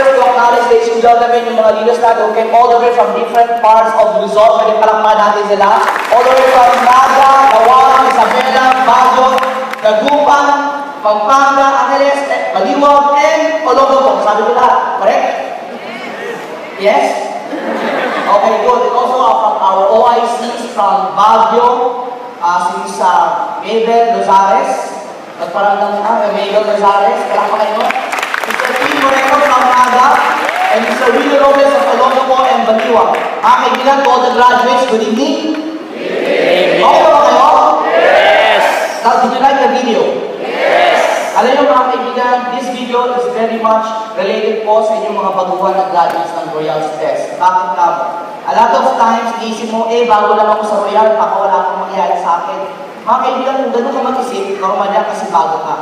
first to acknowledge, ladies and gentlemen, yung mga leaders natin who came all the way from different parts of Luzon. Pwede palakpakan natin sila. All the way from Naga, Lawan, Isabela, Baguio, Dagupan, Pampanga, Angeles, Baliwag, and Olongapo. Sabi ko lahat. Correct? Yes? Okay, good. And also from our OICs from Baguio, si Mabel Lozares. Nagparandang Mabel Lozares. Palakpakan nyo. Mr. P. Moreno from Naga, and Mr. Willie Robles of Olongapo and Baliwag. Mga kaibigan, to all the graduates, good evening. Okay ba kayo? Yes! Now, did you like the video? Yes! Alam nyo mga kaibigan, this video is very much related po sa inyong mga baguhan na graduates ng Royals Test. Bakit nga ba? A lot of times, iisip mo, bago lang ako sa Royal, baka wala akong mangyayari sa akin. Mga kaibigan, kung gano'n ka mag-isip, normal yan kasi bago ka.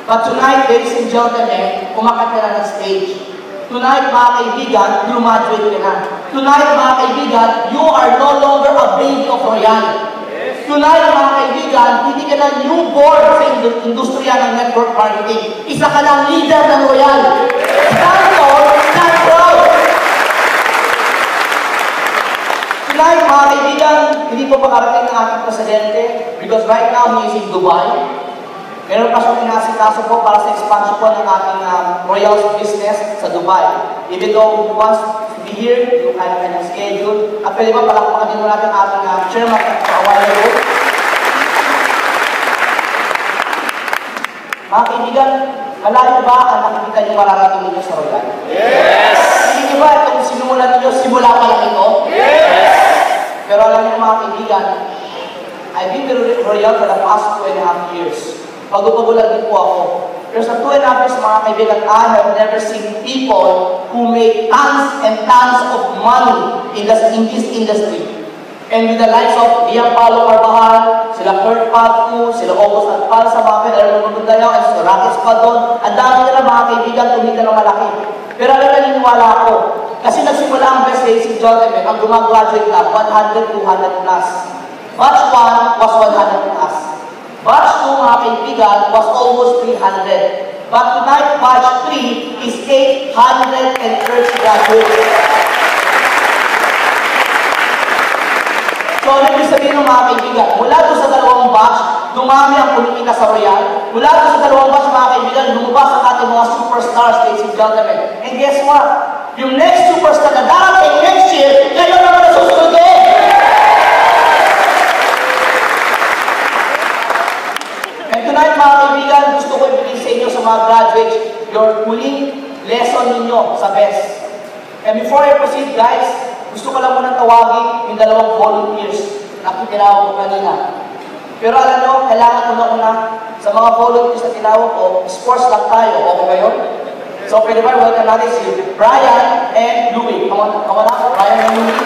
But tonight, ladies and gentlemen, umakat ka na ng stage. Tonight, mga kaibigan, graduate ka na. Tonight, mga kaibigan, you are no longer a baby of Royal. Tonight, mga kaibigan, hindi ka na newborn sa industriya ng network marketing. Isa ka ng leader ng Royal. Stand tall, stand proud. Tonight, mga kaibigan, hindi po pakarating ng ating presidente because right now, he is in Dubai. Meron pa siyang inasikaso po para sa expansion po ng ating Royals business sa Dubai. Even though he wants to be here, yung kanyang schedule. At pwede ba palakpakan din mo natin ating chairman at kaawala po. Mga kaibigan, malayo ba ang nakikita niyo mararating ninyo sa Royal? Yes! Hindi niyo ba itong sinumulan ninyo, simula pa lang ito? Yes! Pero alam niyo mga kaibigan, I've been to Royal for the past 2.5 years. Pag-upagulan din po ako. Pero sa 2.5 years, mga kaibigan, I have never seen people who make tons and tons of money in this industry. And with the likes of Gianpaolo Carvajal, sila Kurt Patku, sila August Atpal sa mga Alam mo tayo, at sila Raquel Padon, ang dami nila mga kaibigan kumita ng malaki. Pero alam na naniniwala ako, kasi nagsimula ang best ladies and gentlemen, ang gumagraduate na 100, 200 plus. Batch 1 was 100 plus. Batch 2, mga kaibigan, was almost 300. But tonight, batch 3 is 830 graduates. So, ano yung sabihin ng mga kaibigan? Mula doon sa dalawang batch, dumami ang kumikita sa Royal. Mula doon sa dalawang batch, mga kaibigan, lumabas ang ating mga superstars, ladies and gentlemen. And guess what? Yung next superstar na darating next year, kayo naman na susunod din! And tonight, mga kaibigan, gusto ko ibigay sa inyo sa mga graduates your huling lesson ninyo sa best. And before I proceed, guys, gusto ko lang muna tawagin yung dalawang volunteers na tinawag ko kanina. Pero alam nyo, kailangan una sa mga volunteers na tinawag ko, sports lang tayo. Okay ba yun? So, pwede ba, welcome natin si Brian and Louie. Come on up, Brian and Louie.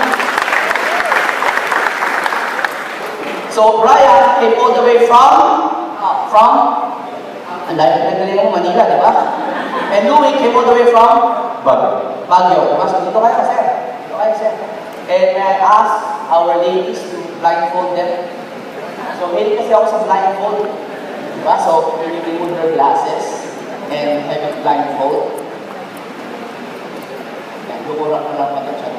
So, Brian came all the way from ang layo mo, Manila, di ba? And Louie came all the way from Baguio. Diba? So, dito kayo, sir. And I asked our ladies to blindfold them. So, hindi kasi ako sa blindfold. Diba? So, we remove their glasses and have a blindfold. Yan, lumura ko lang pati siya.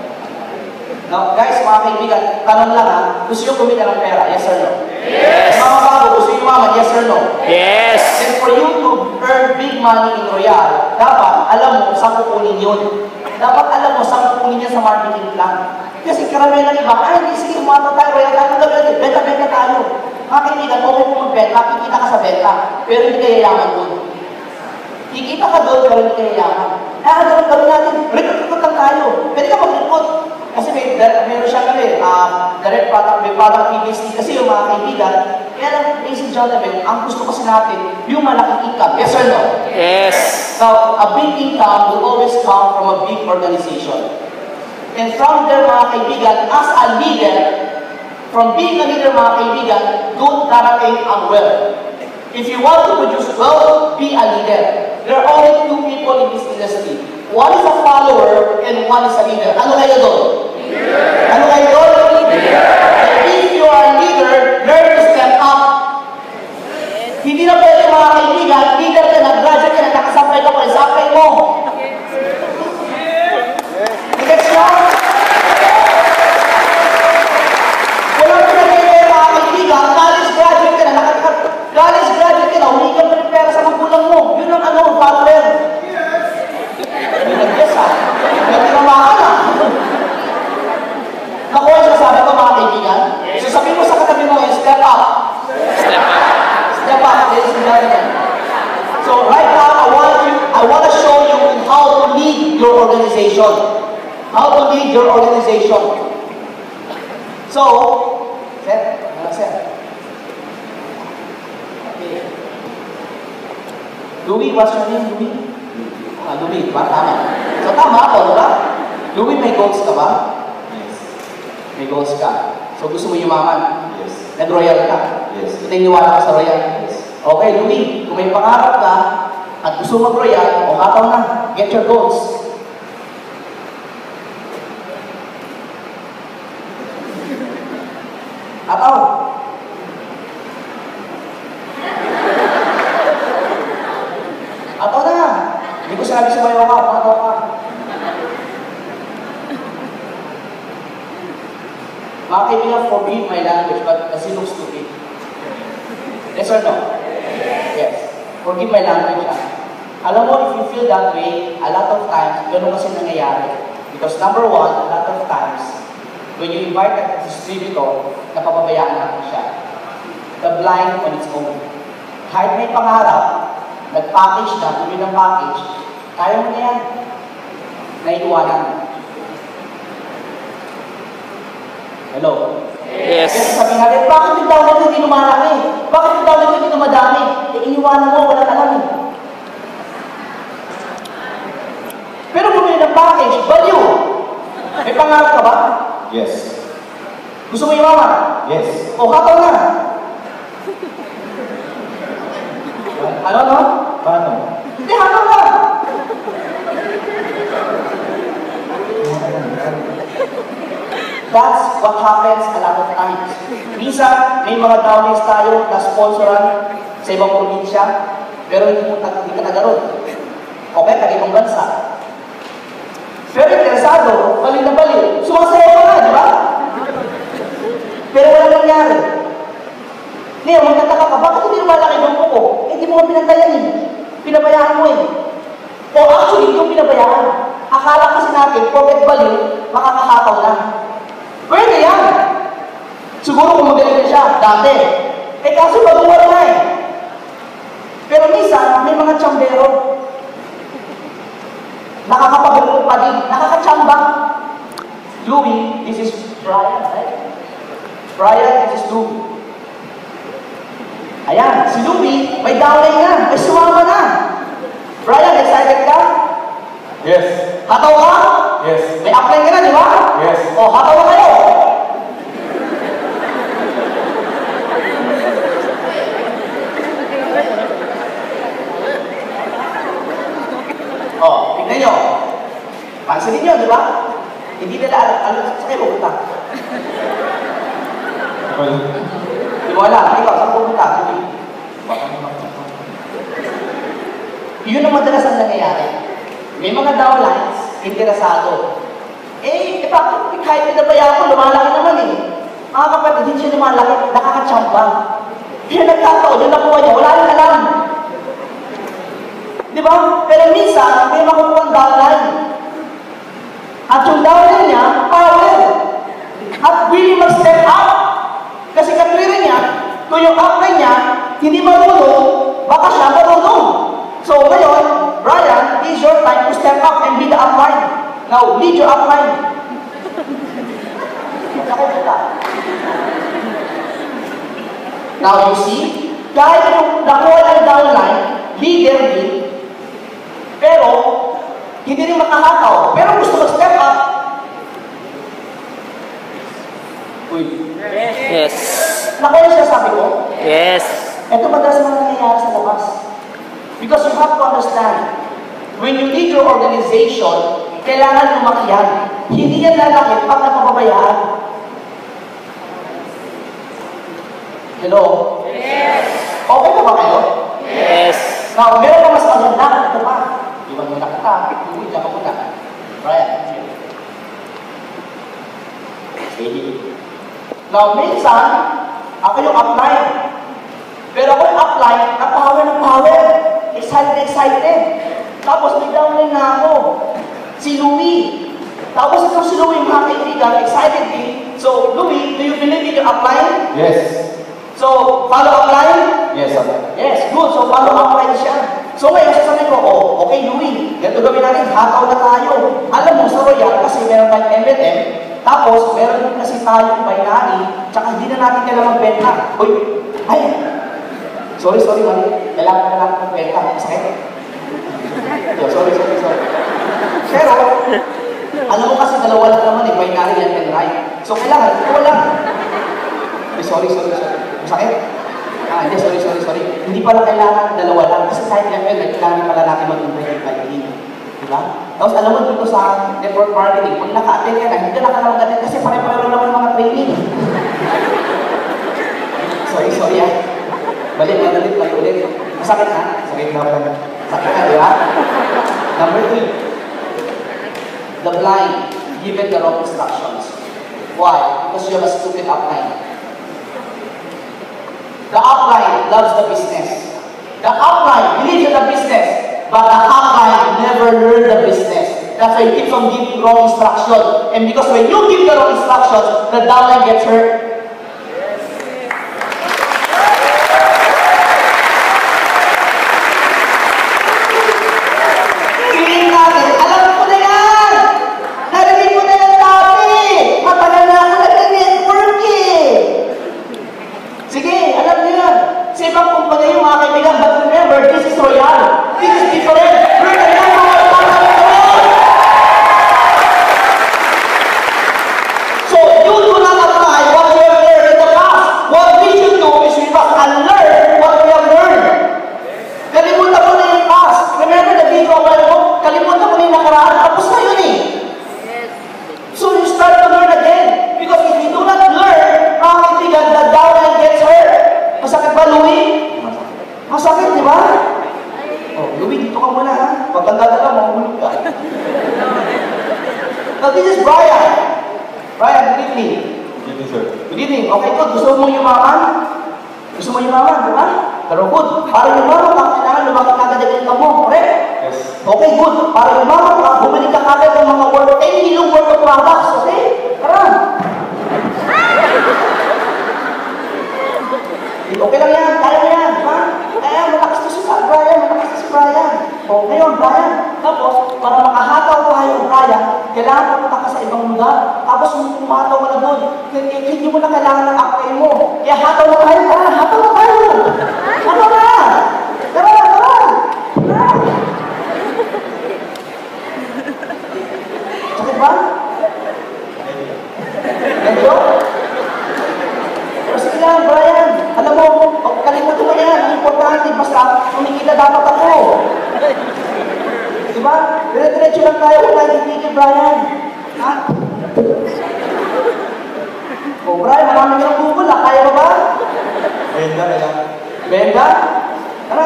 Now, guys, mga kaibigan, tanong lang ha, gusto nyo kumita ng pera? Yes or no? Yes! Mga bago, gusto nyo maman? Yes or no? Yes! And for you to earn big money in Royal, dapat alam mo saan kukunin yun. Dapat alam mo saan kukunin niya sa marketing plan. Kasi karamihan ng iba, hindi, sige, umata tayo, Royal, benta tayo. Mga kaibigan, okay po magbenta, kikita ka sa benta, pero hindi ka yayaman doon. Kikita ka doon, pero hindi ka yayaman. Gawin natin, recruit lang tayo. Pwede ka mag-recruit. Kasi meron siya direct product, may product PBC. Kasi yung mga kaibigan, kaya lang, ladies and gentlemen, ang gusto kasi natin, yung malaking income. Yes or no? Yes! Now, a big income will always come from a big organization. And from there, mga kaibigan, as a leader, from being a leader, mga kaibigan, doon darating ang wealth. If you want to produce wealth, be a leader. There are only two people in this industry. One is a follower and one is a leader. Ano kayo doon? Leader. Ano kayo doon? Leader. And if you are a leader, learn to step up. Hindi na pwede mga kaibigan, leader ka, nag-graduate ka, nakasapay ka pa, isapay mo. lead your organization. How to lead your organization. So, sir. Okay. Louie, what's your name, Louie? Louie, ba? Tama. So, tama ako, diba? Louie, may goals ka ba? Yes. May goals ka. So, gusto mo yumaman? Yes. Nag-royal ka? Yes. Naniniwala ka sa royal? Yes. Okay, Louie, kung may pangarap ka at gusto mag-royal, o hataw na, get your goals. Hataw. Hataw na. Hindi ko sinabi sa bayo ka, hataw ka. Mga kaibigan, forgive my language, but kasi looks stupid. Yes or no? Yes. Forgive my language, Alam mo, if you feel that way, a lot of times, ganun kasi nangyayari. Because number one, a lot of times, when you invite a distributor, napapabayaan natin siya. The blind on its own. Kahit may pangarap, nag-package na, tuloy ng package, kaya mo na yan. Naiiwanan. Hello? Yes. Kasi sabihin natin, bakit yung daw nito hindi lumalaki? Bakit yung daw nito hindi lumadami? Eh, iniwanan mo, walang alam eh. Pero bumili ng package, value. May pangarap ka ba? Yes. Gusto mo yumaman? Yes. O, hataw na. Ano, no? Paano? Hindi, hataw na. That's what happens a lot of times. Minsan, may mga downlines tayo na sponsoran sa ibang probinsya, pero hindi ka taga ron. Okay, taga-ibang bansa. Pero interesado, balik na balik. Sumasayaw ka na, di ba? Pero wala nangyari. Ngayon, magtataka ka, bakit hindi lumalaki yung buko? Eh, hindi mo ka pinantayan eh. Pinabayaan mo eh. O actually, yung pinabayaan. Akala kasi natin, porket balik, makakahataw lang. Pwede yan. Siguro kung magaling na siya, dati. Eh, kaso baguhan na eh. Pero minsan, may mga tsambero. Nakakapagulong pa din. Nakakatsamba. Louie, this is Brian, right? Brian, this is Louie. Ayan, si Louie, may downline na. May sumama na. Brian, excited ka? Yes. Hataw ka? Yes. May upline ka na, di ba? Yes. O, hataw na kayo. O, tignan nyo. Pansinin nyo, di ba? Hindi nila alam sa kayo pupunta. Di mo alam, ikaw, saan pupunta? Yun ang madalas ang nangyayari. May mga downlines, interesado. Eh, bakit kahit pinabayaan ko, lumalaki naman eh. Mga kapatid, hindi siya lumalaki, nakakatsamba. Kaya nagkataon, yung nakuha niya, wala rin alam. Di ba? Pero minsan, may makukuha ang downline. At yung downline niya, power. At willing mag-step up. Kasi katwiran niya, kung yung upline niya, hindi marunong, baka siya marunong. So ngayon, Brian, is your time to step up and be the upline. Now, lead your upline. Now, you see, kahit yung nakuha ng downline, leader lead, pero, hindi rin makahataw. Pero gusto mag-step up. Uy. Yes. Nakuha siya sabi ko? Yes. Ito madalas mga nangyayari sa labas. Because you have to understand, when you lead your organization, kailangan lumaki yan. Hindi yan lalaki pag napapabayaan. Hello? Yes. Okay na ba kayo? Yes. Now, meron pa mas maganda. Ito pa. Iwan mo na kita. Hindi ka pupunta. Brian. Now, minsan, ako yung upline. Pero ako yung upline, power ng power. Excited. Tapos may downline na ako. Si Louie. Tapos ito si Louie, mga kaibigan, excited din. So, Louie, do you believe in your upline? Yes. So, follow upline? Yes, sir. Yes, good. So, follow upline siya. So, ngayon, sasabihin ko, oh, okay, Louie, ganito gawin natin, hataw na tayo. Tapos, meron din kasi tayong binary, tsaka hindi na natin kailangan magbenta. Uy, ay! Sorry, mali. Kailangan na natin magbenta. Masakit? Sorry. Pero, alam mo kasi dalawa lang naman binary yan and right. So, kailangan, ito lang. Ay, sorry. Masakit? Hindi, sorry. Hindi pala kailangan dalawa lang. Kasi kahit yan, kailangan pala natin mag-invent by team. Diba? Tapos alam mo dito sa network marketing, pag naka-attend ka na, hindi ka nakakalagat kasi pare-pareho naman mga training. Sorry. Balik ulit. Masakit na? Sakit na, di ba? Number 3. The blind given the wrong instructions. Why? Because you have a stupid upline. The upline loves the business. The upline believes in the business, but the upline never learned the business. That's why he keeps on giving wrong instructions. And because when you give the wrong instructions, the downline gets hurt. Feeling natin, alam ko na yan! Narinig ko na yan dati! Matagal na ako nag-network eh! Sige, alam niyo yan. Sa ibang kumpanya yung mga kaibigan, but remember, this is royal. This is different. We're the number one company in the world. So, you do not apply what you have learned in the past. What we should do is we must unlearn what we have learned. Kalimutan mo na yung past. Remember the video mo, kalimutan mo na yung nakaraan. Tapos na yun eh. So, you start to learn again. Because if you do not learn, mga kaibigan, the downline gets hurt. Masakit ba, Louie? Masakit, di ba? Oh, Louie, dito ka muna, ha? Pagkagada ka, mahulog ka. Now, this is Brian. Brian, good evening. Good evening, sir. Good evening. Okay, good. Gusto mo yumaman? Gusto mo yumaman, di ba? Pero good. Para yumaman ka, kailangan lumakit agad ang income mo, correct? Yes. Okay, good. Para yumaman ka, bumili ka agad ng mga worth 10 million worth of products, okay? Tara. Okay lang yan, kaya mo yan, di ba? Kaya malakas to si Brian, O, ngayon, Brian, tapos, para makahataw tayo, Brian, kailangan pumunta ka sa ibang lugar, tapos umataw ka na doon, hindi mo na kailangan ng apply mo. Kaya hataw na tayo, hataw na tayo! Hataw na! Tara! Sakit ba? Ganito? Pero sige lang, Brian, alam mo, kalimutan mo yan, ang importante, basta umikita dapat ako. Diba? Dire-diretso lang tayo, wala hindi Brian. Ha? O Brian, marami ka ng Google, kaya mo ba? Benda? Tara.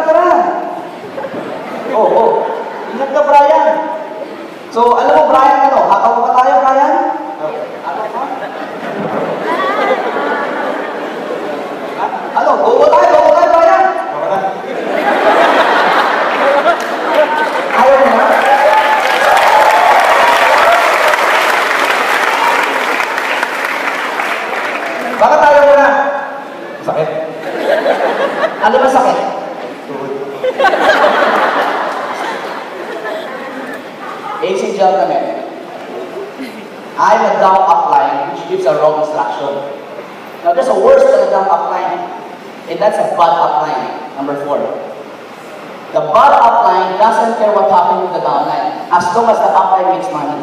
Oo. Ingat ka, Brian. So, alam mo, Brian, hataw pa tayo, Brian? Hataw pa? Go tayo, Brian! Ayaw mo na? Bakit ayaw mo na? Sakit. Ano ba sakit? Ladies and gentlemen, I'm a dumb upline which gives a wrong instruction. Now there's a worse than a dumb upline, and that's a bad upline, number 4. The bad upline doesn't care what happens with the downline as long as the upline makes money.